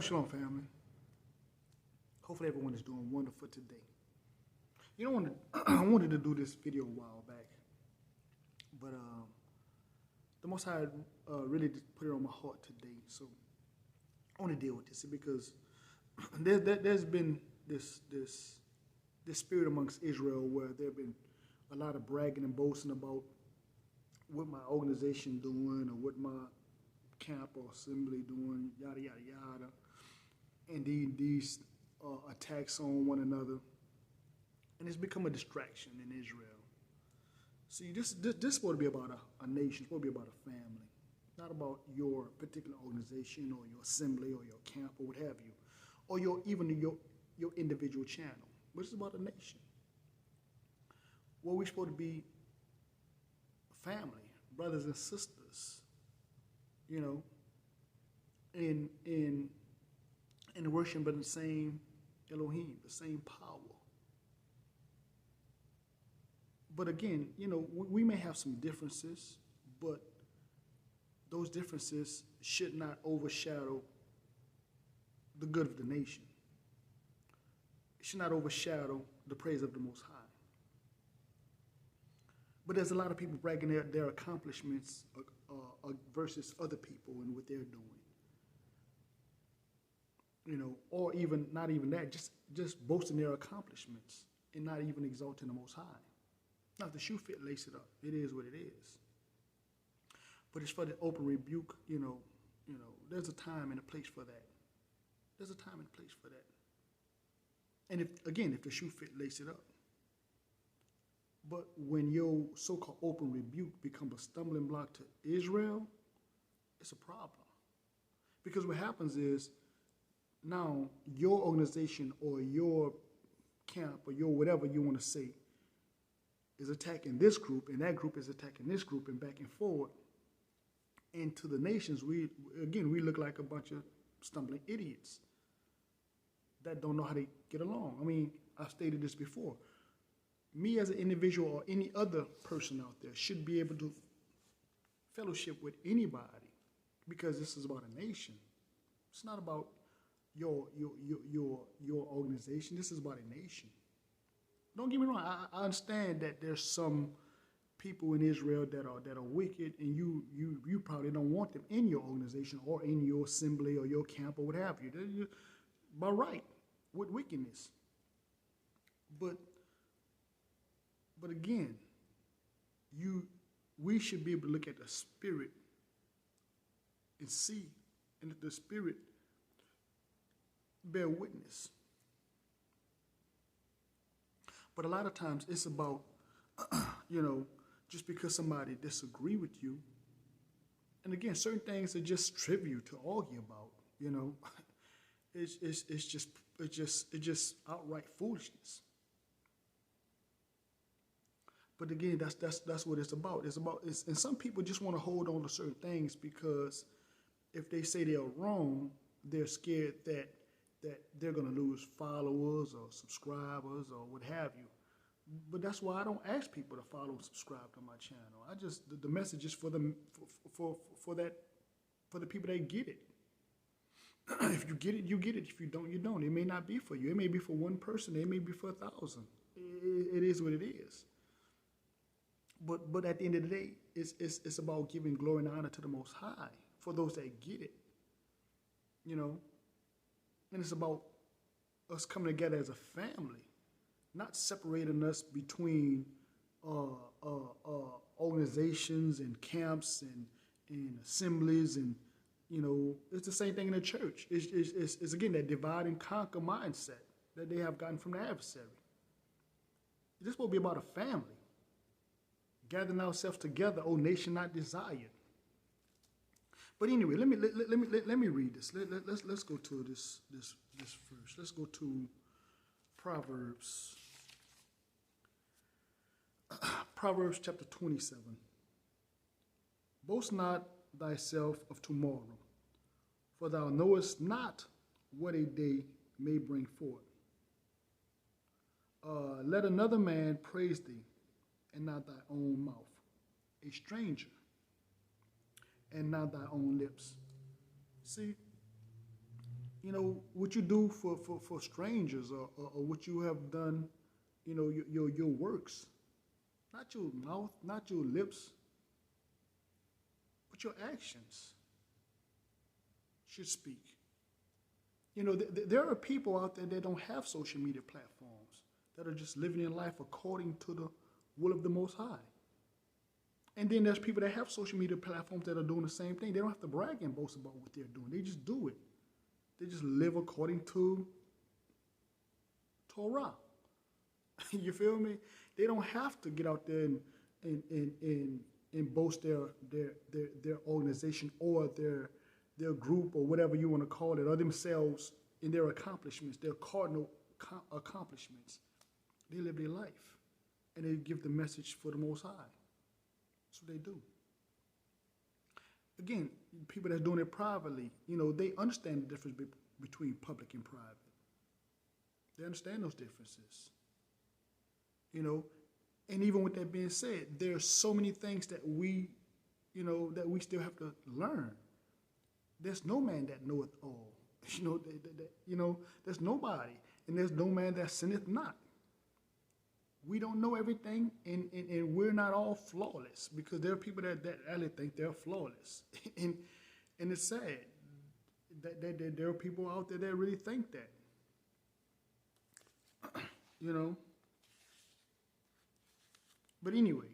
Shalom, shalom, family. Hopefully everyone is doing wonderful today. You know, I wanted to do this video a while back, but the Most High really put it on my heart today. So I want to deal with this because there's been this spirit amongst Israel where there have been a lot of bragging and boasting about what my organization doing or what my camp or assembly doing, yada, yada, yada. And these attacks on one another. And it's become a distraction in Israel. See, this is supposed to be about a nation, it's supposed to be about a family. Not about your particular organization or your assembly or your camp or what have you. Or even your individual channel. But it's about a nation. Well, we're supposed to be family, brothers and sisters, you know, in worshiping the same Elohim, the same power. But again, you know, we may have some differences, but those differences should not overshadow the good of the nation. It should not overshadow the praise of the Most High. But there's a lot of people bragging their accomplishments versus other people and what they're doing. You know, or even not even that, just boasting their accomplishments and not even exalting the Most High. Now, if the shoe fit, lace it up. It is what it is. But it's for the open rebuke. You know, there's a time and a place for that. There's a time and a place for that. And if the shoe fit, lace it up. But when your so-called open rebuke becomes a stumbling block to Israel, it's a problem. Because what happens is, now your organization or your camp or your whatever you want to say is attacking this group, and that group is attacking this group, and back and forward. And to the nations, we look like a bunch of stumbling idiots that don't know how to get along. I mean, I've stated this before. Me as an individual or any other person out there should be able to fellowship with anybody because this is about a nation. It's not about your organization. This is about a nation. Don't get me wrong. I understand that there's some people in Israel that are wicked, and you probably don't want them in your organization or in your assembly or your camp or what have you. They're by right with wickedness. But again, we should be able to look at the spirit and see, and that the spirit bear witness. But a lot of times it's about, you know, just because somebody disagree with you. And again, certain things are just trivial to argue about. You know, it's just outright foolishness. But again, that's what it's about. And some people just want to hold on to certain things because if they say they're wrong, they're scared that they're going to lose followers or subscribers or what have you. But that's why I don't ask people to follow and subscribe to my channel. I just the message is for them for the people that get it. If you get it, you get it. If you don't, you don't. It may not be for you. It may be for one person. It may be for 1,000. It is what it is. But at the end of the day, it's about giving glory and honor to the Most High for those that get it. You know, and it's about us coming together as a family, not separating us between organizations and camps and assemblies, and you know, it's the same thing in the church. It's again that divide and conquer mindset that they have gotten from the adversary. This will be about a family. Gathering ourselves together, O nation not desired. But anyway, let me read this. Let's go to this first. Let's go to Proverbs. Proverbs chapter 27. Boast not thyself of tomorrow, for thou knowest not what a day may bring forth. Let another man praise thee, and not thy own mouth, a stranger, and not thy own lips. See, what you do for strangers, or what you have done, your works, not your mouth, not your lips, but your actions should speak. There are people out there that don't have social media platforms, that are just living their life according to the will of the Most High. And then there's people that have social media platforms that are doing the same thing. They don't have to brag and boast about what they're doing. They just do it. They just live according to Torah. You feel me? They don't have to get out there and boast their organization or their group or whatever you want to call it, or themselves in their accomplishments, their cardinal accomplishments. They live their life, and they give the message for the Most High. That's what they do. Again, people that's doing it privately, they understand the difference between public and private. They understand those differences. And even with that being said, there's so many things that we still have to learn. There's no man that knoweth all. There's nobody, and there's no man that sinneth not. We don't know everything, and we're not all flawless, because there are people that actually think they're flawless. and it's sad that there are people out there that really think that. But anyway,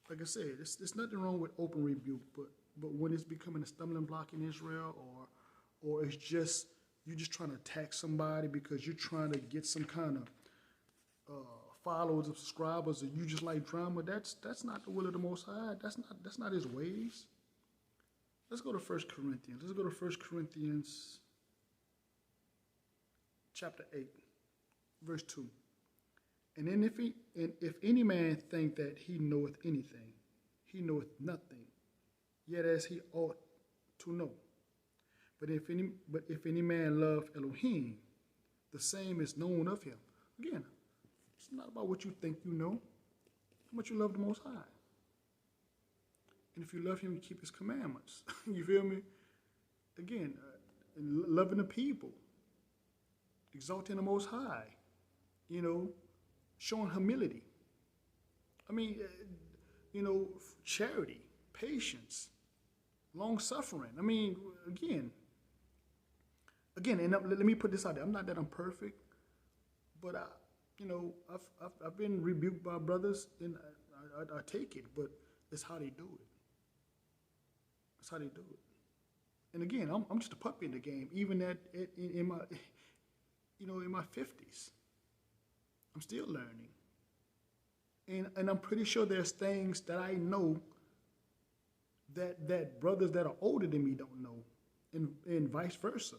like I said, there's nothing wrong with open rebuke, but when it's becoming a stumbling block in Israel, or it's just you're just trying to attack somebody because you're trying to get some kind of followers or subscribers, or you just like drama, that's not the will of the Most High. That's not His ways. Let's go to 1 Corinthians. Let's go to 1 Corinthians chapter 8, verse 2. And then if any man think that he knoweth anything, he knoweth nothing, yet as he ought to know. But if any man love Elohim, the same is known of him. Again, it's not about what you think you know, how much you love the Most High. And if you love Him, you keep His commandments. You feel me? Again, loving the people, exalting the Most High, showing humility. Charity, patience, long-suffering. Again, and let me put this out there. I'm not that I'm perfect, but I've been rebuked by brothers, and I take it, but it's how they do it. It's how they do it. And again, I'm just a puppy in the game, even in my in my 50s. I'm still learning. And I'm pretty sure there's things that I know that brothers that are older than me don't know, and vice versa.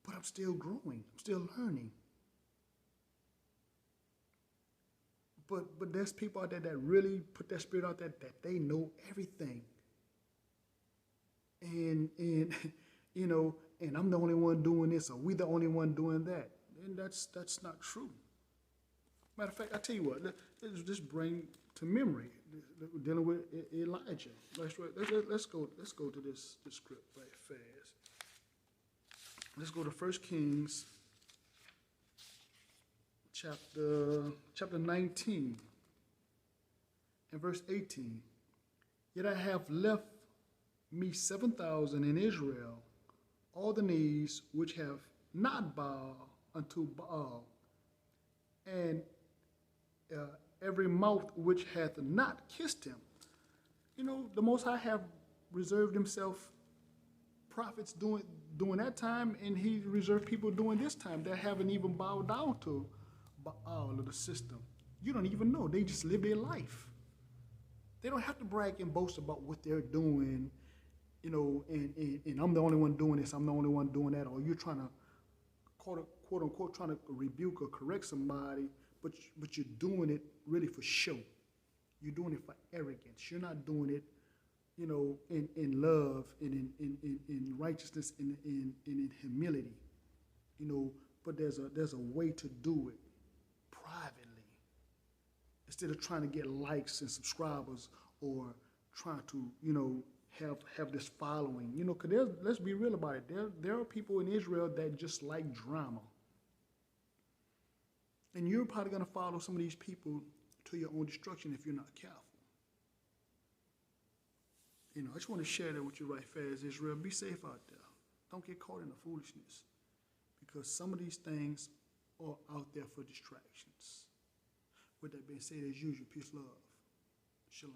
But I'm still growing. I'm still learning. But there's people out there that really put that spirit out there that they know everything. And and I'm the only one doing this, or we the only one doing that. And that's not true. Matter of fact, I tell you what, let's just bring to memory dealing with Elijah. Let's go to this script right fast. Let's go to 1 Kings chapter 19 and verse 18. Yet I have left me 7,000 in Israel, all the knees which have not bowed unto Baal, and every mouth which hath not kissed him. The Most High have reserved Himself prophets during that time, and He reserved people during this time that haven't even bowed down to Baal or the system. You don't even know. They just live their life. They don't have to brag and boast about what they're doing, and I'm the only one doing this, I'm the only one doing that, or you're trying to, quote unquote, trying to rebuke or correct somebody, but you're doing it really for show. You're doing it for arrogance. You're not doing it, in love and in righteousness and in humility. But there's a way to do it privately, instead of trying to get likes and subscribers, or trying to have this following, you know, because let's be real about it. There are people in Israel that just like drama. And you're probably going to follow some of these people to your own destruction if you're not careful. You know, I just want to share that with you right fast, Israel. Be safe out there. Don't get caught in the foolishness, because some of these things are out there for distractions. With that being said, as usual, peace, love, shalom.